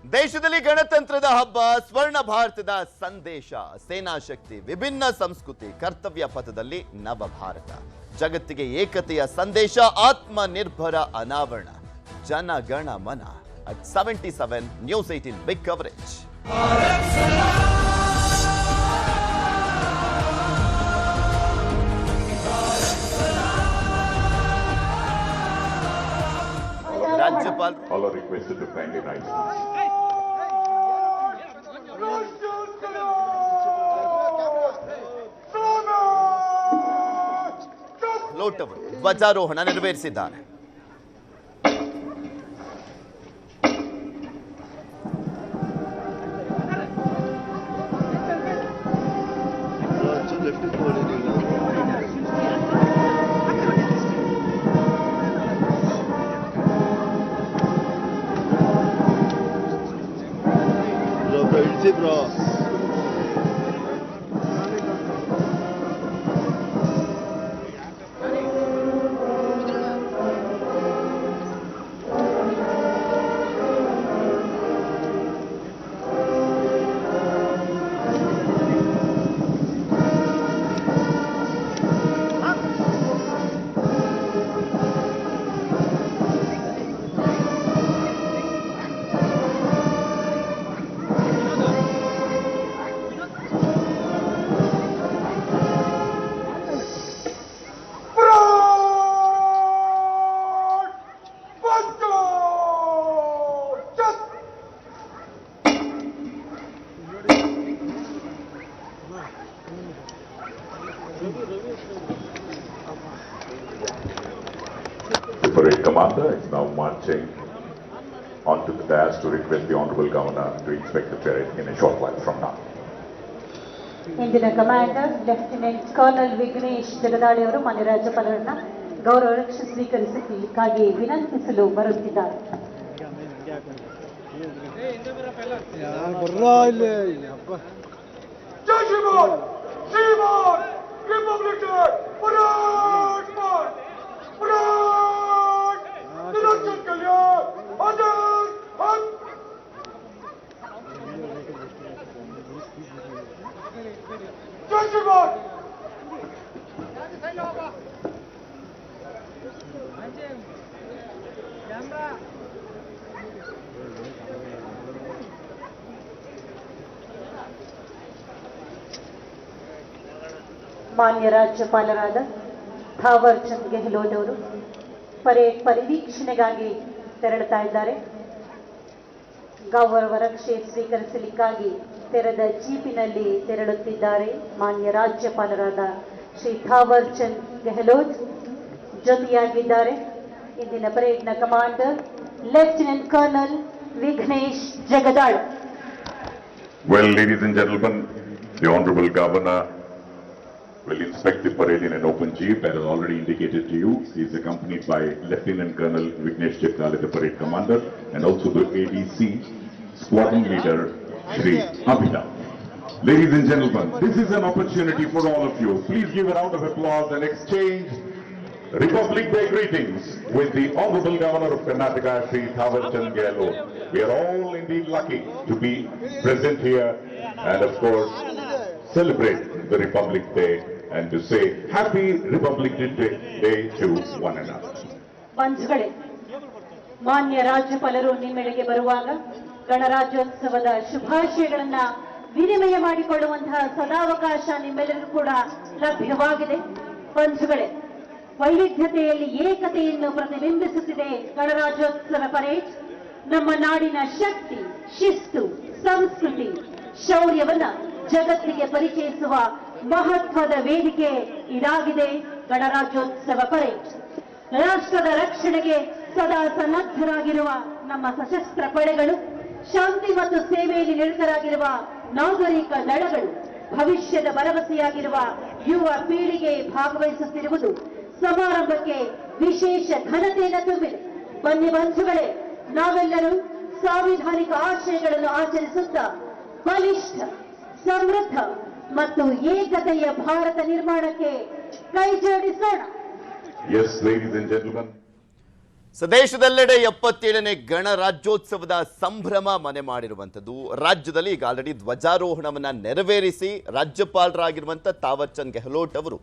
ದೇಶದಲ್ಲಿ ಗಣತಂತ್ರದ ಹಬ್ಬ, ಸ್ವರ್ಣ ಭಾರತದ ಸಂದೇಶ, ಸೇನಾ ಶಕ್ತಿ, ವಿಭಿನ್ನ ಸಂಸ್ಕೃತಿ, ಕರ್ತವ್ಯ ಪಥದಲ್ಲಿ ನವ ಭಾರತ, ಜಗತ್ತಿಗೆ ಏಕತೆಯ ಸಂದೇಶ, ಆತ್ಮನಿರ್ಭರ ಅನಾವರಣ, ಜನಗಣ ಮನ at 77 News 18 big coverage. Rajyapal, all are requested to kindly rise. ಲೋಟ್ ಅವರು ಧ್ವಜಾರೋಹಣ ನೆರವೇರಿಸಿದ್ದಾರೆ. The parade commander is now marching onto the dais to request the Honorable Governor to inspect the parade in a short while from now. ಇಂದಿನ commander lieutenant colonel Vignesh ಜಗದಾಳಿ ಅವರು ಮಾನ್ಯ ರಾಜ್ಯಪಾಲರನ್ನ ಗೌರವ ರಕ್ಷೆ ಸ್ವೀಕರಿಸಲಿಕ್ಕಾಗಿ ವಿನಂತಿಸಲು ಬರುತ್ತಿದ್ದಾರೆ. ಮಾನ್ಯ ರಾಜ್ಯಪಾಲರಾದ ಥಾವರ್ ಚಂದ್ ಗೆಹ್ಲೋಟ್ ಅವರು ಪರೇಡ್ ಪರಿವೀಕ್ಷಣೆಗಾಗಿ ತೆರಳುತ್ತಾ ಇದ್ದಾರೆ. ಗೌರವ ರಕ್ಷೆ ಸ್ವೀಕರಿಸಲಿಕ್ಕಾಗಿ ತೆರೆದ ಜೀಪಿನಲ್ಲಿ ತೆರಳುತ್ತಿದ್ದಾರೆ. ಮಾನ್ಯ ರಾಜ್ಯಪಾಲರಾದ ಶ್ರೀ ಥಾವರ್ ಚಂದ್ ಗೆಹ್ಲೋಟ್ ಜೊತೆಯಾಗಿದ್ದಾರೆ ಇಂದಿನ ಪರೇಡ್ನ commander lieutenant colonel Vighnesh Jagdal. Well, ladies and gentlemen, the Honorable Governor will inspect the parade in an open jeep, as already indicated to you. He is accompanied by Lieutenant Colonel Vignesh Jagdale, the parade commander, and also the ADC squadron leader, Shri Abhinav. Ladies and gentlemen, this is an opportunity for all of you. Please give a round of applause and exchange Republic Day greetings with the Honorable Governor of Karnataka, Shri Thawar Chand Gehlot. We are all indeed lucky to be present here and, of course, celebrate the Republic Day and to say Happy Republic Day to one another. ಪಂಚ್ಗಳೇ, ಮಾನ್ಯ ರಾಜ್ಯಪಾಲರು ನಿಮ್ಮೆಡೆಗೆ ಬರುವಾಗ ಗಣರಾಜ್ಯೋತ್ಸವದ ಶುಭಾಶಯಗಳನ್ನ ವಿನಿಮಯ ಮಾಡಿಕೊಳ್ಳುವಂತಹ ಸದಾವಕಾಶ ನಿಮ್ಮೆಲ್ಲರಿಗೂ ಕೂಡ ಲಭ್ಯವಾಗಿದೆ. ಪಂಚ್ಗಳೇ, ವೈವಿಧ್ಯತೆಯಲ್ಲಿ ಏಕತೆಯನ್ನು ಪ್ರತಿಬಿಂಬಿಸುತ್ತಿದೆ ಗಣರಾಜ್ಯೋತ್ಸವ ಪರೇಡ್. ನಮ್ಮ ನಾಡಿನ ಶಕ್ತಿ, ಶಿಸ್ತು, ಸಂಸ್ಕೃತಿ, ಶೌರ್ಯವನ್ನ ಜಗತ್ತಿಗೆ ಪರಿಚಯಿಸುವ ಮಹತ್ವದ ವೇದಿಕೆ ಇದಾಗಿದೆ ಗಣರಾಜ್ಯೋತ್ಸವ ಪರೇಡ್. ರಾಷ್ಟ್ರದ ರಕ್ಷಣೆಗೆ ಸದಾ ಸನ್ನದ್ಧರಾಗಿರುವ ನಮ್ಮ ಸಶಸ್ತ್ರ ಪಡೆಗಳು, ಶಾಂತಿ ಮತ್ತು ಸೇವೆಯಲ್ಲಿ ನಿರತರಾಗಿರುವ ನಾಗರಿಕ ದಳಗಳು, ಭವಿಷ್ಯದ ಭರವಸೆಯಾಗಿರುವ ಯುವ ಪೀಳಿಗೆ ಭಾಗವಹಿಸುತ್ತಿರುವುದು ಸಮಾರಂಭಕ್ಕೆ ವಿಶೇಷ ಘನತೆಯನ್ನು ತುಂಬಿದೆ. ಬನ್ನಿ ಬಂಧುಗಳೇ, ನಾವೆಲ್ಲರೂ ಸಾಂವಿಧಾನಿಕ ಆಶಯಗಳನ್ನು ಆಚರಿಸುತ್ತಾ ಬಲಿಷ್ಠ, ಸಮೃದ್ಧ ಮತ್ತು ಏಕತೆಯ ಭಾರತ ನಿರ್ಮಾಣಕ್ಕೆ ಕೈ ಜೋಡಿಸೋಣ. Yes, ladies and gentlemen. ದೇಶದೆಲ್ಲೆಡೆ 77ನೇ ಗಣರಾಜ್ಯೋತ್ಸವದ ಸಂಭ್ರಮ ಮನೆ ಮಾಡಿರುವಂಥದ್ದು. ರಾಜ್ಯದಲ್ಲಿ ಈಗ ಆಲ್ರೆಡಿ ಧ್ವಜಾರೋಹಣವನ್ನ ನೆರವೇರಿಸಿ ರಾಜ್ಯಪಾಲರಾಗಿರುವಂಥ ತಾವರ್ ಚಂದ್ ಗೆಹ್ಲೋಟ್ ಅವರು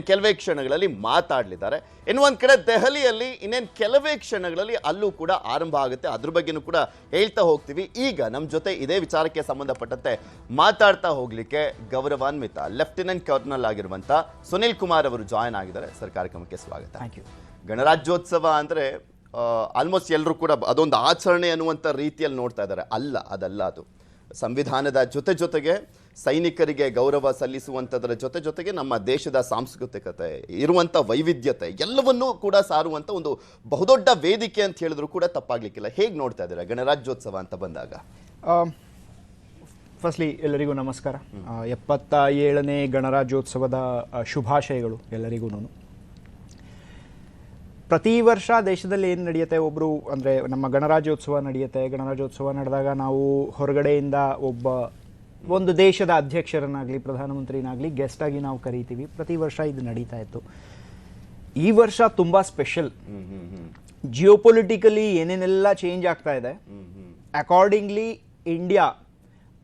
ಕೆಲವೇ ಕ್ಷಣಗಳಲ್ಲಿ ಮಾತಾಡಲಿದ್ದಾರೆ. ಇನ್ನೊಂದು ಕಡೆ ದೆಹಲಿಯಲ್ಲಿ ಇನ್ನೇನು ಕೆಲವೇ ಕ್ಷಣಗಳಲ್ಲಿ ಅಲ್ಲೂ ಕೂಡ ಆರಂಭ ಆಗುತ್ತೆ. ಅದ್ರ ಬಗ್ಗೆನೂ ಕೂಡ ಹೇಳ್ತಾ ಹೋಗ್ತೀವಿ. ಈಗ ನಮ್ಮ ಜೊತೆ ಇದೇ ವಿಚಾರಕ್ಕೆ ಸಂಬಂಧಪಟ್ಟಂತೆ ಮಾತಾಡ್ತಾ ಹೋಗ್ಲಿಕ್ಕೆ ಗೌರವಾನ್ವಿತ ಲೆಫ್ಟಿನೆಂಟ್ ಕರ್ನಲ್ ಆಗಿರುವಂಥ ಸುನಿಲ್ ಕುಮಾರ್ ಅವರು ಜಾಯ್ನ್ ಆಗಿದ್ದಾರೆ. ಸರ್, ಕಾರ್ಯಕ್ರಮಕ್ಕೆ ಸ್ವಾಗತ. Thank you. ಗಣರಾಜ್ಯೋತ್ಸವ ಅಂದರೆ ಆಲ್ಮೋಸ್ಟ್ ಎಲ್ಲರೂ ಕೂಡ ಅದೊಂದು ಆಚರಣೆ ಅನ್ನುವಂಥ ರೀತಿಯಲ್ಲಿ ನೋಡ್ತಾ ಇದ್ದಾರೆ. ಅದಲ್ಲ ಅದು ಸಂವಿಧಾನದ ಜೊತೆಗೆ ಸೈನಿಕರಿಗೆ ಗೌರವ ಸಲ್ಲಿಸುವಂಥದ್ರ ಜೊತೆಗೆ ನಮ್ಮ ದೇಶದ ಸಾಂಸ್ಕೃತಿಕತೆ ಇರುವಂಥ ವೈವಿಧ್ಯತೆ ಎಲ್ಲವನ್ನೂ ಕೂಡ ಸಾರುವಂಥ ಒಂದು ಬಹುದೊಡ್ಡ ವೇದಿಕೆ ಅಂತ ಹೇಳಿದ್ರು ಕೂಡ ತಪ್ಪಾಗ್ಲಿಕ್ಕಿಲ್ಲ. ಹೇಗೆ ನೋಡ್ತಾ ಇದ್ದೀರಾ ಗಣರಾಜ್ಯೋತ್ಸವ ಅಂತ ಬಂದಾಗ? ಫಸ್ಟ್ಲಿ ಎಲ್ಲರಿಗೂ ನಮಸ್ಕಾರ. 77ನೇ ಗಣರಾಜ್ಯೋತ್ಸವದ ಶುಭಾಶಯಗಳು ಎಲ್ಲರಿಗೂ. ಪ್ರತಿ ವರ್ಷ ದೇಶದಲ್ಲಿ ಏನು ನಡೆಯುತ್ತೆ, ಒಬ್ಬರು ಅಂದರೆ ನಮ್ಮ ಗಣರಾಜ್ಯೋತ್ಸವ ನಡೆಯುತ್ತೆ. ಗಣರಾಜ್ಯೋತ್ಸವ ನಡೆದಾಗ ನಾವು ಹೊರಗಡೆಯಿಂದ ಒಂದು ದೇಶದ ಅಧ್ಯಕ್ಷರನ್ನಾಗಲಿ ಪ್ರಧಾನಮಂತ್ರಿನಾಗಲಿ ಗೆಸ್ಟಾಗಿ ನಾವು ಕರೀತೀವಿ. ಪ್ರತಿ ವರ್ಷ ಇದು ನಡೀತಾ ಇತ್ತು. ಈ ವರ್ಷ ತುಂಬ ಸ್ಪೆಷಲ್. ಜಿಯೋಪೊಲಿಟಿಕಲಿ ಏನೇನೆಲ್ಲ ಚೇಂಜ್ ಆಗ್ತಾ ಇದೆ, ಅಕಾರ್ಡಿಂಗ್ಲಿ ಇಂಡಿಯಾ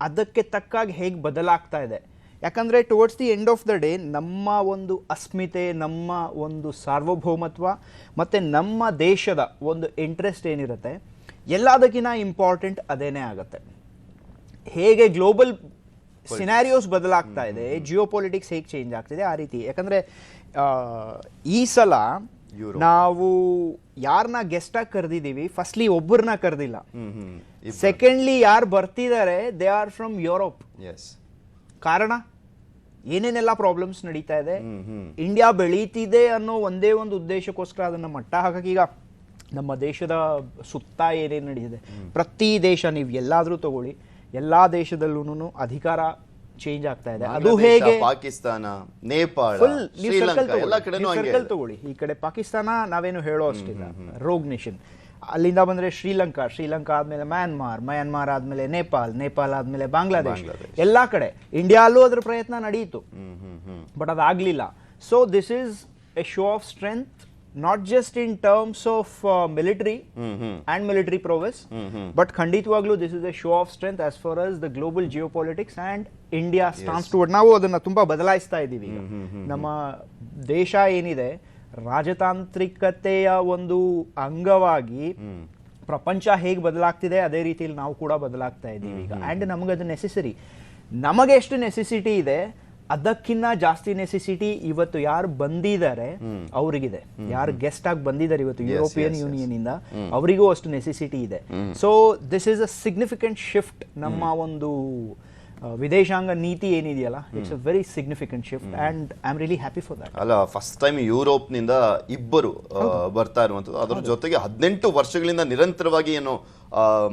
ಅದಕ್ಕೆ ತಕ್ಕಾಗಿ ಹೇಗೆ ಬದಲಾಗ್ತಾ ಇದೆ. ಯಾಕಂದರೆ towards the end of the day ನಮ್ಮ ಒಂದು ಅಸ್ಮಿತೆ, ನಮ್ಮ ಒಂದು ಸಾರ್ವಭೌಮತ್ವ ಮತ್ತು ನಮ್ಮ ದೇಶದ ಒಂದು ಇಂಟ್ರೆಸ್ಟ್ ಏನಿರುತ್ತೆ ಎಲ್ಲದಕ್ಕಿಂತ ಇಂಪಾರ್ಟೆಂಟ್ ಅದೇನೇ ಆಗುತ್ತೆ. ಹೇಗೆ ಗ್ಲೋಬಲ್ ಸಿನಾರಿಯೋಸ್ ಬದಲಾಗ್ತಾ ಇದೆ, ಜಿಯೋಪೊಲಿಟಿಕ್ಸ್ ಹೇಗೆ ಚೇಂಜ್ ಆಗ್ತಿದೆ ಆ ರೀತಿ. ಯಾಕಂದರೆ ಈ ಸಲ ನಾವು ಯಾರನ್ನ ಗೆಸ್ಟಾಗಿ ಕರೆದಿದ್ದೀವಿ, ಫಸ್ಟ್ಲಿ ಒಬ್ಬರನ್ನ ಕರೆದಿಲ್ಲ. ಸೆಕೆಂಡ್ಲಿ ಯಾರು ಬರ್ತಿದ್ದಾರೆ ದೇ ಆರ್ ಫ್ರಮ್ ಯುರೋಪ್. ಕಾರಣ ಏನೇನೆಲ್ಲ ಪ್ರಾಬ್ಲಮ್ಸ್ ನಡೀತಾ ಇದೆ, ಇಂಡಿಯಾ ಬೆಳೀತಿದೆ ಅನ್ನೋ ಒಂದೇ ಒಂದು ಉದ್ದೇಶಕ್ಕೋಸ್ಕರ ಅದನ್ನ ಮಟ್ಟ ಹಾಕಿ ಈಗ ನಮ್ಮ ದೇಶದ ಸುತ್ತ ಏನೇನು ನಡೆದಿದೆ, ಪ್ರತಿ ದೇಶ ನೀವು ಎಲ್ಲಾದ್ರೂ ತಗೊಳ್ಳಿ, ಎಲ್ಲಾ ದೇಶದಲ್ಲೂ ಅಧಿಕಾರ ಚೇಂಜ್ ಆಗ್ತಾ ಇದೆ. ಅದು ಹೇಗೆ ಪಾಕಿಸ್ತಾನ, ನೇಪಾಳ, ಸರ್ಕಲ್ ತಗೊಳ್ಳಿ. ಈ ಕಡೆ ಪಾಕಿಸ್ತಾನ ನಾವೇನು ಹೇಳೋ ಅಷ್ಟಿಲ್ಲ, ರೋಗ್ ನೇಷನ್. ಅಲ್ಲಿಂದ ಬಂದ್ರೆ ಶ್ರೀಲಂಕಾ ಆದ್ಮೇಲೆ ಮಯನ್ಮಾರ್ ಆದ್ಮೇಲೆ ನೇಪಾಲ್ ಆದ್ಮೇಲೆ ಬಾಂಗ್ಲಾದೇಶ್. ಎಲ್ಲಾ ಕಡೆ ಇಂಡಿಯಾಲ್ಲೂ ಅದ್ರ ಪ್ರಯತ್ನ ನಡೆಯಿತು, ಬಟ್ ಅದಾಗ್ಲಿಲ್ಲ. So this is a show of strength, not just in terms of military and military prowess, but ಖಂಡಿತವಾಗ್ಲೂ this is a show of strength as far as the global geopolitics and India stance toward. ನಾವು ಅದನ್ನ ತುಂಬಾ ಬದಲಾಯಿಸ್ತಾ ಇದ್ದೀವಿ. ನಮ್ಮ ದೇಶ ಏನಿದೆ ರಾಜತಾಂತ್ರಿಕತೆಯ ಒಂದು ಅಂಗವಾಗಿ ಪ್ರಪಂಚ ಹೇಗೆ ಬದಲಾಗ್ತಿದೆ ಅದೇ ರೀತಿಯಲ್ಲಿ ನಾವು ಕೂಡ ಬದಲಾಗ್ತಾ ಇದ್ದೀವಿ ಈಗ. ಅಂಡ್ ನಮಗದು ನೆಸೆಸರಿ. ನಮಗೆ ಎಷ್ಟು ನೆಸೆಸಿಟಿ ಇದೆ ಅದಕ್ಕಿಂತ ಜಾಸ್ತಿ ನೆಸೆಸಿಟಿ ಇವತ್ತು ಯಾರು ಬಂದಿದ್ದಾರೆ ಅವರಿಗಿದೆ. ಯಾರು ಗೆಸ್ಟ್ ಆಗಿ ಬಂದಿದ್ದಾರೆ ಇವತ್ತು ಯುರೋಪಿಯನ್ ಯೂನಿಯನ್ ಇಂದ, ಅವರಿಗೂ ಅಷ್ಟು ನೆಸೆಸಿಟಿ ಇದೆ. So this is a significant shift. ನಮ್ಮ ಒಂದು ವಿದೇಶಾಂಗ ನೀತಿ ಏನಿದೆಯಲ್ಲ, it's a very significant shift and I am really happy for that. ಅಲ್ಲ, ಫಸ್ಟ್ ಟೈಮ್ ಯುರೋಪ್ನಿಂದ ಇಬ್ಬರು ಬರ್ತಾ ಇರುವಂಥದ್ದು. ಅದರ ಜೊತೆಗೆ 18 ವರ್ಷಗಳಿಂದ ನಿರಂತರವಾಗಿ ಏನು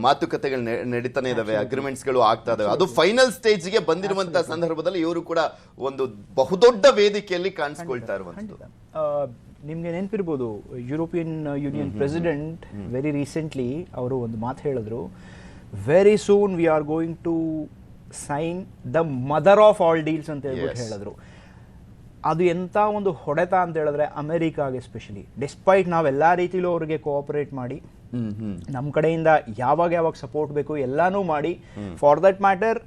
ಮಾತುಕತೆಗಳು ನಡೀತಾನೆ ಇದಾವೆ, ಅಗ್ರಿಮೆಂಟ್ಸ್ಗಳು ಆಗ್ತಾ ಇದಾವೆ. ಅದು ಫೈನಲ್ ಸ್ಟೇಜ್ಗೆ ಬಂದಿರುವಂತಹ ಸಂದರ್ಭದಲ್ಲಿ ಇವರು ಕೂಡ ಒಂದು ಬಹುದೊಡ್ಡ ವೇದಿಕೆಯಲ್ಲಿ ಕಾಣಿಸ್ಕೊಳ್ತಾ ಇರುವಂಥದ್ದು. ನಿಮ್ಗೆ ನೆನಪಿರ್ಬೋದು, European union president very recently ಅವರು ಒಂದು ಮಾತು ಹೇಳಿದ್ರು, very soon we are going to sign the mother of all deals ಅಂತ ಹೇಳ್ಬಿಟ್ಟು ಹೇಳಿದ್ರು. ಅದು ಎಂಥ ಒಂದು ಹೊಡೆತ ಅಂತ ಹೇಳಿದ್ರೆ ಅಮೆರಿಕಾಗೆ ಎಸ್ಪೆಷಲಿ, ಡಿಸ್ಪೈಟ್ ನಾವೆಲ್ಲ ರೀತಿಲೂ ಅವ್ರಿಗೆ ಕೋಆಪರೇಟ್ ಮಾಡಿ ನಮ್ಮ ಕಡೆಯಿಂದ ಯಾವಾಗ ಸಪೋರ್ಟ್ ಬೇಕು ಎಲ್ಲಾನು ಮಾಡಿ, ಫಾರ್ ದಟ್ ಮ್ಯಾಟರ್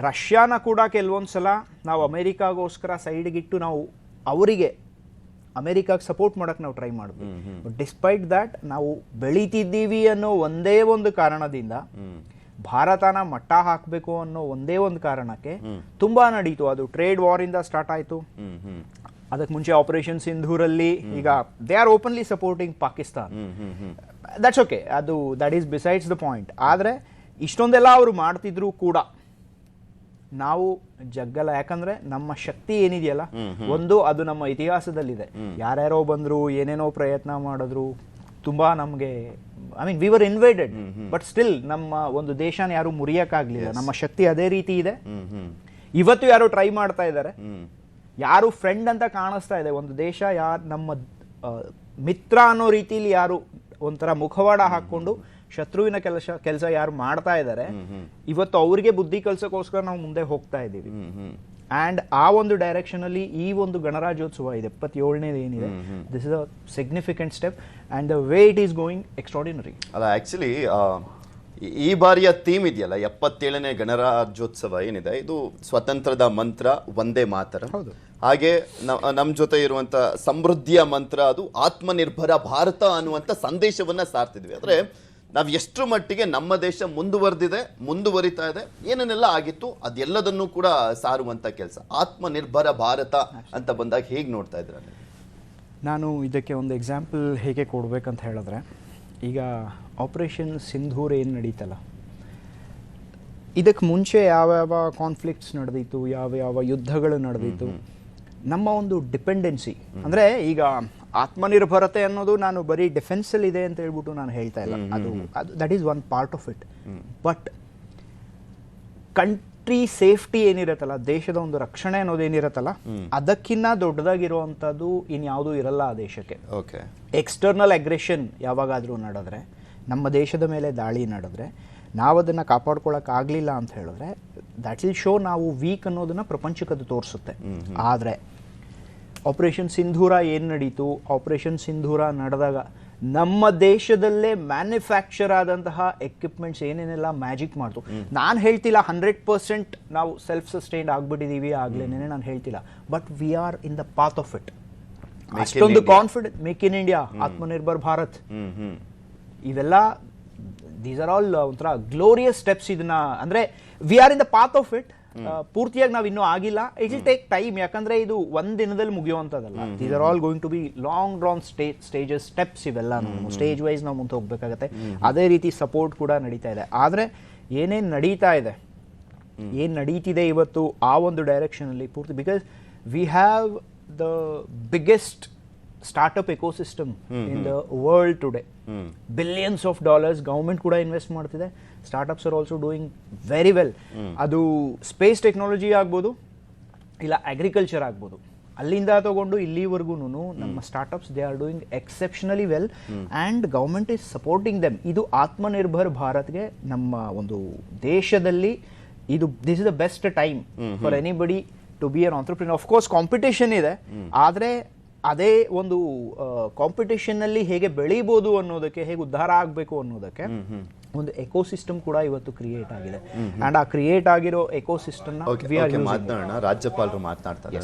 ರಷ್ಯಾನ ಕೂಡ ಕೆಲವೊಂದ್ಸಲ ನಾವು ಅಮೆರಿಕಾಗೋಸ್ಕರ ಸೈಡ್ಗಿಟ್ಟು ನಾವು ಅವರಿಗೆ ಅಮೆರಿಕಾಗೆ ಸಪೋರ್ಟ್ ಮಾಡಕ್ಕೆ ನಾವು ಟ್ರೈ ಮಾಡಿದ್ವಿ. ಬಟ್ ಡಿಸ್ಪೈಟ್ ದ್ಯಾಟ್ ನಾವು ಬೆಳೀತಿದ್ದೀವಿ ಅನ್ನೋ ಒಂದೇ ಒಂದು ಕಾರಣದಿಂದ, ಭಾರತನ ಮಟ್ಟ ಹಾಕಬೇಕು ಅನ್ನೋ ಒಂದೇ ಒಂದು ಕಾರಣಕ್ಕೆ ತುಂಬಾ ನಡೀತು. ಅದು ಟ್ರೇಡ್ ವಾರ್ ಇಂದ ಸ್ಟಾರ್ಟ್ ಆಯ್ತು. ಅದಕ್ಕೆ ಮುಂಚೆ ಆಪರೇಷನ್ ಸಿಂಧೂರಲ್ಲಿ, ಈಗ they are openly supporting Pakistan. That's okay, ಅದು that is besides the point. ಆದ್ರೆ ಇಷ್ಟೊಂದೆಲ್ಲ ಅವರು ಮಾಡ್ತಿದ್ರು ಕೂಡ ನಾವು ಜಗ್ಗಲ್ಲ. ಯಾಕಂದ್ರೆ ನಮ್ಮ ಶಕ್ತಿ ಏನಿದೆಯಲ್ಲ, ಒಂದು ಅದು ನಮ್ಮ ಇತಿಹಾಸದಲ್ಲಿದೆ. ಯಾರ್ಯಾರೋ ಬಂದ್ರು, ಏನೇನೋ ಪ್ರಯತ್ನ ಮಾಡಿದ್ರು, ತುಂಬಾ ನಮ್ಗೆ I mean we were invaded, but still ನಮ್ಮ ಒಂದು ದೇಶನ ಯಾರು ಮುರಿಯಕ್ಕಾಗ್ಲಿಲ್ಲ. ನಮ್ಮ ಶಕ್ತಿ ಅದೇ ರೀತಿ ಇದೆ. ಇವತ್ತು ಯಾರು ಟ್ರೈ ಮಾಡ್ತಾ ಇದ್ದಾರೆ, ಯಾರು ಫ್ರೆಂಡ್ ಅಂತ ಕಾಣಿಸ್ತಾ ಇದೆ ಒಂದು ದೇಶ, ಯಾರು ನಮ್ಮ ಮಿತ್ರ ಅನ್ನೋ ರೀತಿಲಿ ಯಾರು ಒಂಥರ ಮುಖವಾಡ ಹಾಕೊಂಡು ಶತ್ರುವಿನ ಕೆಲಸ ಯಾರು ಮಾಡ್ತಾ ಇದ್ದಾರೆ, ಇವತ್ತು ಅವರಿಗೆ ಬುದ್ಧಿ ಕಲ್ಸಕ್ಕೋಸ್ಕರ ನಾವು ಮುಂದೆ ಹೋಗ್ತಾ ಇದ್ದೀವಿ. ಆ್ಯಂಡ್ ಆ ಒಂದು ಡೈರೆಕ್ಷನಲ್ಲಿ ಈ ಒಂದು ಗಣರಾಜ್ಯೋತ್ಸವ ಇದೆ 77ನೇದು ಏನಿದೆ, this is a significant step and the way it is going extraordinary. ಅಲ್ಲ ಆಕ್ಚುಲಿ ಈ ಬಾರಿಯ ಥೀಮ್ ಇದೆಯಲ್ಲ 77ನೇ ಗಣರಾಜ್ಯೋತ್ಸವ ಏನಿದೆ, ಇದು ಸ್ವತಂತ್ರದ ಮಂತ್ರ ಒಂದೇ ಮಾತರ. ಹಾಗೆ ನಮ್ಮ ಜೊತೆ ಇರುವಂತ ಸಮೃದ್ಧಿಯ ಮಂತ್ರ ಅದು ಆತ್ಮನಿರ್ಭರ ಭಾರತ ಅನ್ನುವಂಥ ಸಂದೇಶವನ್ನ ಸಾರ್ತಿದ್ವಿ. ಅಂದ್ರೆ ನಾವು ಎಷ್ಟರ ಮಟ್ಟಿಗೆ ನಮ್ಮ ದೇಶ ಮುಂದುವರಿತಾ ಇದೆ, ಏನೇನೆಲ್ಲ ಆಗಿತ್ತು ಅದೆಲ್ಲದನ್ನು ಕೂಡ ಸಾರುವಂತ ಕೆಲಸ. ಆತ್ಮನಿರ್ಭರ ಭಾರತ ಅಂತ ಬಂದಾಗ ಹೇಗೆ ನೋಡ್ತಾ ಇದ್ರ? ನಾನು ಇದಕ್ಕೆ ಒಂದು ಎಕ್ಸಾಂಪಲ್ ಹೇಗೆ ಕೊಡ್ಬೇಕಂತ ಹೇಳಿದ್ರೆ, ಈಗ ಆಪರೇಷನ್ ಸಿಂಧೂರ್ ಏನು ನಡೀತಲ್ಲ, ಇದಕ್ಕೆ ಮುಂಚೆ ಯಾವ್ಯಾವ ಕಾನ್ಫ್ಲಿಕ್ಟ್ಸ್ ನಡೆದಿತ್ತು, ಯಾವ ಯುದ್ಧಗಳು ನಡೆದಿತ್ತು, ನಮ್ಮ ಒಂದು ಡಿಪೆಂಡೆನ್ಸಿ ಅಂದರೆ ಈಗ ಆತ್ಮನಿರ್ಭರತೆ ಅನ್ನೋದು ನಾನು ಬರೀ ಡಿಫೆನ್ಸಲ್ಲಿ ಇದೆ ಅಂತ ಹೇಳ್ಬಿಟ್ಟು ನಾನು ಹೇಳ್ತಾ ಇಲ್ಲ, ಅದು that is one part of it. But country safety ಏನಿರತ್ತಲ್ಲ, ದೇಶದ ಒಂದು ರಕ್ಷಣೆ ಅನ್ನೋದೇನಿರತ್ತಲ್ಲ, ಅದಕ್ಕಿಂತ ದೊಡ್ಡದಾಗಿರುವಂಥದ್ದು ಇನ್ಯಾವುದೂ ಇರಲ್ಲ ಆ ದೇಶಕ್ಕೆ. ಓಕೆ, ಎಕ್ಸ್ಟರ್ನಲ್ ಅಗ್ರೆಷನ್ ಯಾವಾಗಾದರೂ ನಡೆದ್ರೆ, ನಮ್ಮ ದೇಶದ ಮೇಲೆ ದಾಳಿ ನಡೆದ್ರೆ, ನಾವು ಅದನ್ನು ಕಾಪಾಡ್ಕೊಳ್ಳೋಕ್ಕಾಗಲಿಲ್ಲ ಅಂತ ಹೇಳಿದ್ರೆ ದ್ಯಾಟ್ ವಿಲ್ ಶೋ ನಾವು ವೀಕ್ ಅನ್ನೋದನ್ನು ಪ್ರಪಂಚಕ್ಕೆ ಅದು ತೋರಿಸುತ್ತೆ. ಆದರೆ ಆಪರೇಷನ್ ಸಿಂಧೂರ ಏನು ನಡೀತು, ಆಪರೇಷನ್ ಸಿಂಧೂರ ನಡೆದಾಗ ನಮ್ಮ ದೇಶದಲ್ಲೇ ಮ್ಯಾನುಫ್ಯಾಕ್ಚರ್ ಆದಂತಹ ಎಕ್ವಿಪ್ಮೆಂಟ್ಸ್ ಏನೇನೆಲ್ಲ ಮ್ಯಾಜಿಕ್ ಮಾಡ್ತು. ನಾನು ಹೇಳ್ತಿಲ್ಲ 100% ನಾವು ಸೆಲ್ಫ್ ಸಸ್ಟೈನ್ಡ್ ಆಗ್ಬಿಟ್ಟಿದ್ದೀವಿ ಆಗ್ಲೇನೆ, ನಾನು ಹೇಳ್ತಿಲ್ಲ. But we are in the path of it. ಅಷ್ಟೊಂದು confident, make in India, Atmanirbhar Bharat, ಇವೆಲ್ಲ ದೀಸ್ ಆರ್ ಆಲ್ ಒಂಥರ ಗ್ಲೋರಿಯಸ್ ಸ್ಟೆಪ್ಸ್. ಇದನ್ನ ಅಂದ್ರೆ we are in the path of it. ಪೂರ್ತಿಯಾಗಿ ನಾವು ಇನ್ನೂ ಆಗಿಲ್ಲ, ಇಟ್ ವಿಲ್ ಟೇಕ್ ಟೈಮ್. ಯಾಕಂದ್ರೆ ಇದು ಒಂದ್ ದಿನದಲ್ಲಿ ಮುಗಿಯುವಂಥದ್ದಲ್ಲ. These are all going to be long drawn stages, steps ಇವೆಲ್ಲ. ನಾವು ಸ್ಟೇಜ್ ವೈಸ್ ನಾವು ಮುಂದೆ ಹೋಗ್ಬೇಕಾಗತ್ತೆ. ಅದೇ ರೀತಿ ಸಪೋರ್ಟ್ ಕೂಡ ನಡೀತಾ ಇದೆ. ಆದರೆ ಏನೇನು ನಡೀತಾ ಇದೆ, ಏನು ನಡೀತಿದೆ ಇವತ್ತು ಆ ಒಂದು ಡೈರೆಕ್ಷನಲ್ಲಿ ಪೂರ್ತಿ, because we have the biggest startup ecosystem in the world today. Billions of dollars government ಕೂಡ ಇನ್ವೆಸ್ಟ್ ಮಾಡ್ತಿದೆ. Startups are also doing very well. ಅದು ಸ್ಪೇಸ್ ಟೆಕ್ನಾಲಜಿ ಆಗ್ಬೋದು, ಇಲ್ಲ ಅಗ್ರಿಕಲ್ಚರ್ ಆಗ್ಬೋದು, ಅಲ್ಲಿಂದ ತಗೊಂಡು ಇಲ್ಲಿವರೆಗೂ ನಮ್ಮ startups they are doing exceptionally well and government is supporting them. ಇದು ಆತ್ಮನಿರ್ಭರ್ ಭಾರತ್ಗೆ ನಮ್ಮ ಒಂದು ದೇಶದಲ್ಲಿ ಇದು this is the best time for anybody to be an entrepreneur. Of course competition ಇದೆ, ಆದರೆ ಅದೇ ಒಂದು ಕಾಂಪಿಟೇಷನ್ನಲ್ಲಿ ಹೇಗೆ ಬೆಳೀಬೋದು ಅನ್ನೋದಕ್ಕೆ, ಹೇಗೆ ಉದ್ಧಾರ ಆಗಬೇಕು ಅನ್ನೋದಕ್ಕೆ ಒಂದು ಎಕೋಸಿಸ್ಟಮ್ ಕೂಡ ಇವತ್ತು ಕ್ರಿಯೇಟ್ ಆಗಿದೆ. ಅಂಡ್ ಆ ಕ್ರಿಯೇಟ್ ಆಗಿರೋ ಎಕೋಸಿಸ್ಟಮ್ ಮಾತನಾಡೋಣ. ರಾಜ್ಯಪಾಲರು ಮಾತನಾಡ್ತಾರೆ.